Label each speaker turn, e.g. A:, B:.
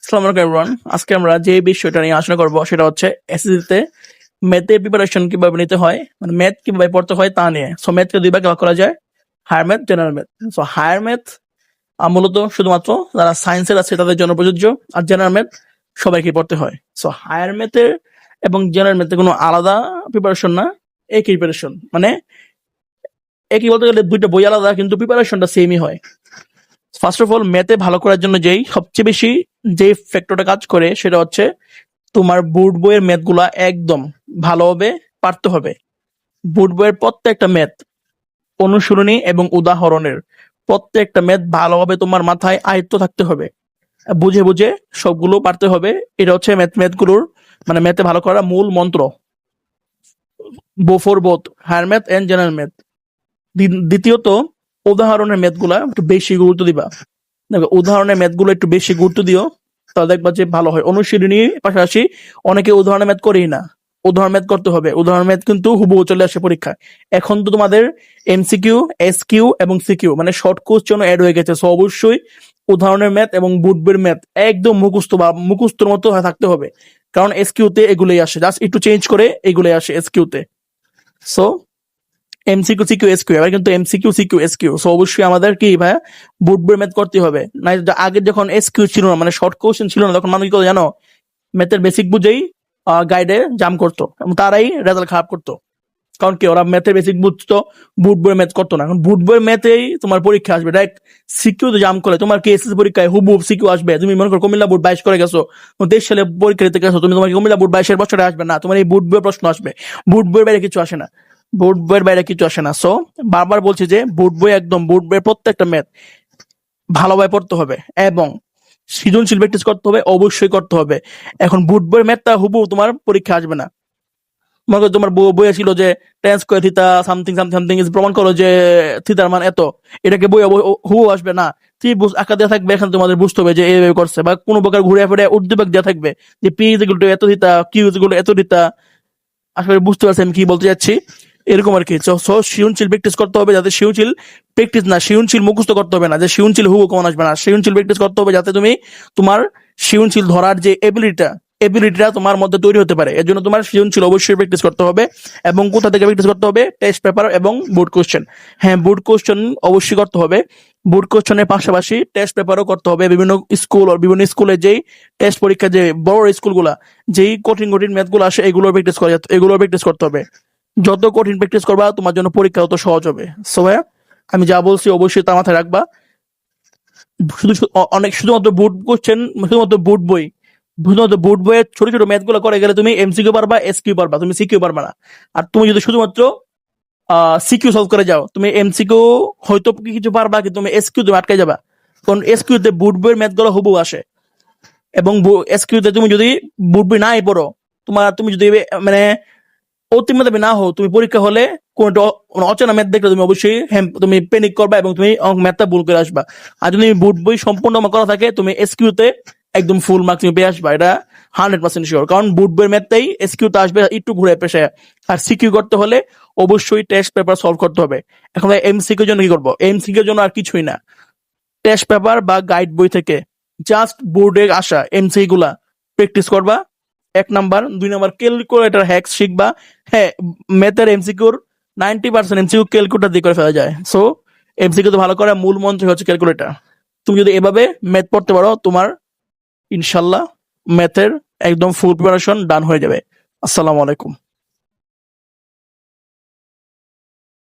A: আসসালামু আলাইকুম এভরিওয়ান। আজকে আমরা যে বিষয়টা নিয়ে আলোচনা করব সেটা হচ্ছে এসএসসিতে ম্যাথের প্রিপারেশন কিভাবে নিতে হয়, মানে ম্যাথ কিভাবে পড়তে হয় তা নিয়ে। সো ম্যাথকে দুই ভাগে ভাগ করা যায়, higher math, general math. So higher math মূলত শুধুমাত্র যারা সায়েন্সের আছে তাদের জন্য প্রযোজ্য, আর জেনারেল ম্যাথ সবাইকে পড়তে হয়। সো হায়ার ম্যাথের এবং জেনারেল ম্যাথের কোনো আলাদা প্রিপারেশন না, একই প্রিপারেশন। মানে একই বলতে গেলে দুইটা বই আলাদা, কিন্তু প্রিপারেশনটা সেমই হয়। ফার্স্ট অফ অল, ম্যাথে ভালো করার জন্য যেই সবচেয়ে বেশি যে ফ্যাক্টরটা কাজ করে সেটা হচ্ছে তোমার বোর্ড বইয়ের ম্যাথ গুলা একদম ভালোভাবে পারতে হবে। বোর্ড বইয়ের প্রত্যেকটা ম্যাথ, অনুশীলনী এবং উদাহরণের প্রত্যেকটা ম্যাথ ভালোভাবে তোমার মাথায় আয়ত্ত থাকতে হবে, বুঝে বুঝে সবগুলো পারতে হবে। এটা হচ্ছে ম্যাথগুলোর মানে ম্যাথে ভালো করার মূল মন্ত্র, for both higher math and general math. দ্বিতীয়ত, উদাহরণের ম্যাথগুলা একটু বেশি গুরুত্ব দিবা। দেখো, উদাহরণের ম্যাথগুলো একটু বেশি গুরুত্ব দিও, তাহলে দেখবা যে ভালো হয়। অনুশীলনী পাশাপাশি অনেকে উদাহরণের ম্যাথ করেই না, উদাহরণ ম্যাথ করতে হবে। উদাহরণ ম্যাথ কিন্তু হুবহু চলে আসে পরীক্ষায়। এখন তো তোমাদের এমসিকিউ, এসকিউ এবং সিকিউ মানে শর্ট কোশ্চেন অ্যাড হয়ে গেছে। সো অবশ্যই উদাহরণের ম্যাথ এবং বুটবের ম্যাথ একদম মুখস্থ বা মুখস্থর মতো থাকতে হবে, কারণ এসকিউতে এগুলোই আসে, জাস্ট একটু চেঞ্জ করে এগুলোই আসে এসকিউতে। সো এমসিকিউ সিকিউ এসকিউ, এবার কিন্তু এমসিকিউ সিকিউ এসকিউ। সো অবশ্যই আমাদের কি ভাই বুট বই ম্যাথ করতে হবে। না আগে যখন এসকিউ ছিল না, মানে শর্ট কোশ্চেন ছিল না, তখন মানুষ কি জানো, ম্যাথের বেসিক বুঝেই গাইডে জাম করতো এবং তারাই রেজাল্ট খারাপ করতো। কারণ কি, ওরা ম্যাথের বেসিক বুঝতো, বুট বই ম্যাথ করতো না। এখন বুট বই ম্যাথেই তোমার পরীক্ষা আসবে ডাইরেক্ট। সিকিউ তো জাম করলে তোমার কি এসএসসি পরীক্ষায় হুবহু সিকিউ আসবে? তুমি মনে করো কুমিল্লা বুট 22 করে গেছো, 23 সালে পরীক্ষা দিতে গেছো, তুমি তোমার কুমিল্লা বুট 22 বছরে আসবে না, তোমার এই বুট বই প্রশ্ন আসবে। বুট বইয়ের বাইরে কিছু আসে না, বুট বইয়ের বাইরে কিছু আসে না। সো বারবার বলছি যে বুট বই একদম, বুট বইয়ের প্রত্যেকটা ম্যাথ ভালোভাবে পড়তে হবে এবং সৃজনশীল প্র্যাকটিস করতে হবে, অবশ্যই করতে হবে। এখন বুট বইয়ের ম্যাথটা হুবহু তোমার পরীক্ষা আসবে না। মনে করো তোমার বইয়ে ছিল যে tan square theta something something something is প্রমাণ করো যে থিতার মান এত, এটাকে বই হুবহু আসবে না। ত্রিভুজ আঁকা দেওয়া থাকবে, এখানে তোমাদের বুঝতে হবে যে এইভাবে করছে, বা কোনো প্রকার ঘুরে ফিরে উদ্দীপক দেওয়া থাকবে যে পি ইজ ইকুয়াল টু এত থিতা, কিউ ইজ ইকুয়াল টু এত থিতা। আসলে বুঝতে পারছি আমি কি বলতে যাচ্ছি, এরকম আর কি। সো সৃজনশীল প্র্যাকটিস করতে হবে, যাতে সৃজনশীল প্র্যাকটিস না, সৃজনশীল মুখস্থ করতে হবে না, যে সৃজনশীল হুবহু কমন আসবে না। সৃজনশীল প্র্যাকটিস করতে হবে যাতে তুমি তোমার সৃজনশীল ধরার যে এবিলিটিটা তোমার মধ্যে তৈরি হতে পারে। এর জন্য তোমার সৃজনশীল অবশ্যই প্র্যাকটিস করতে হবে। এবং কোথা থেকে প্র্যাকটিস করতে হবে? টেস্ট পেপার এবং বোর্ড কোশ্চেন। হ্যাঁ, বোর্ড কোশ্চেন অবশ্যই করতে হবে। বোর্ড কোশ্চেনের পাশাপাশি টেস্ট পেপারও করতে হবে। বিভিন্ন স্কুলে যেই টেস্ট পরীক্ষা, যে বড় স্কুলগুলা যেই কঠিন কঠিন ম্যাথগুলো আসে, এগুলো প্র্যাকটিস করতে হবে। যত কঠিন প্র্যাকটিস করবা তোমার জন্য পরীক্ষা তত সহজ হবে। সো ভাইয়া, আমি যা বলছি অবশ্যই তা মাথায় রাখবা। শুধুমাত্র বুট কোশ্চেন, শুধুমাত্র বুট বই, শুধুমাত্র বুট বইয়ের ছোট ছোট ম্যাথ গুলো করে গেলে তুমি এমসিকিউ পারবা, এসকিউ পারবা, তুমি সিকিউ পারবা না। আর তুমি যদি শুধুমাত্র সিকিউ সলভ করে যাও, তুমি এমসিকিউ হয়তো কিছু পারবা, কিন্তু তুমি এসকিউ তুমি আটকে যাবা। কারণ এসকিউতে বুট বইয়ের ম্যাথ গুলো হুবহু আসে, এবং এসকিউতে তুমি যদি বুট বই নাই পড়ো, তুমি যদি মানে অতিমাত্রায় না হও, তুমি পরীক্ষা হলে কোন অচেনা ম্যাথ দেখলে তুমি অবশ্যই তুমি প্যানিক করবা এবং তুমি ম্যাথটা ভুল করে আসবা। আর যদি বুট বই সম্পূর্ণ করা থাকে, তুমি এসকিউতে একদম ফুল মার্কস তুমি পেয়ে আসবা, এটা 100% শিওর। কারণ বুট বইয়ের ম্যাথটাই এসকিউতে আসবে একটু ঘুরে পেশে। আর সিকিউ করতে হলে অবশ্যই টেস্ট পেপার সলভ করতে হবে। এখন এমসিকিউর জন্য কি করবো? এমসিকিউর জন্য আর কিছুই না, টেস্ট পেপার বা গাইড বই থেকে জাস্ট বোর্ডে আসা এমসিকিউ গুলা প্র্যাকটিস করবা। 1 নাম্বার, 2 নাম্বার ক্যালকুলেটর হ্যাক্স শিখবা। হ্যাঁ, ম্যাথের এমসিকিউর 90% এমসিকিউ ক্যালকুলেটর দিয়ে করে ফেলা যায়। সো এমসিকিউ তো ভালো করার মূল মন্ত্র হচ্ছে ক্যালকুলেটর। তুমি যদি এভাবে ম্যাথ পড়তে পারো, তোমার ইনশাল্লাহ ম্যাথের একদম ফুল প্রিপারেশন ডান হয়ে যাবে। আসসালামু আলাইকুম।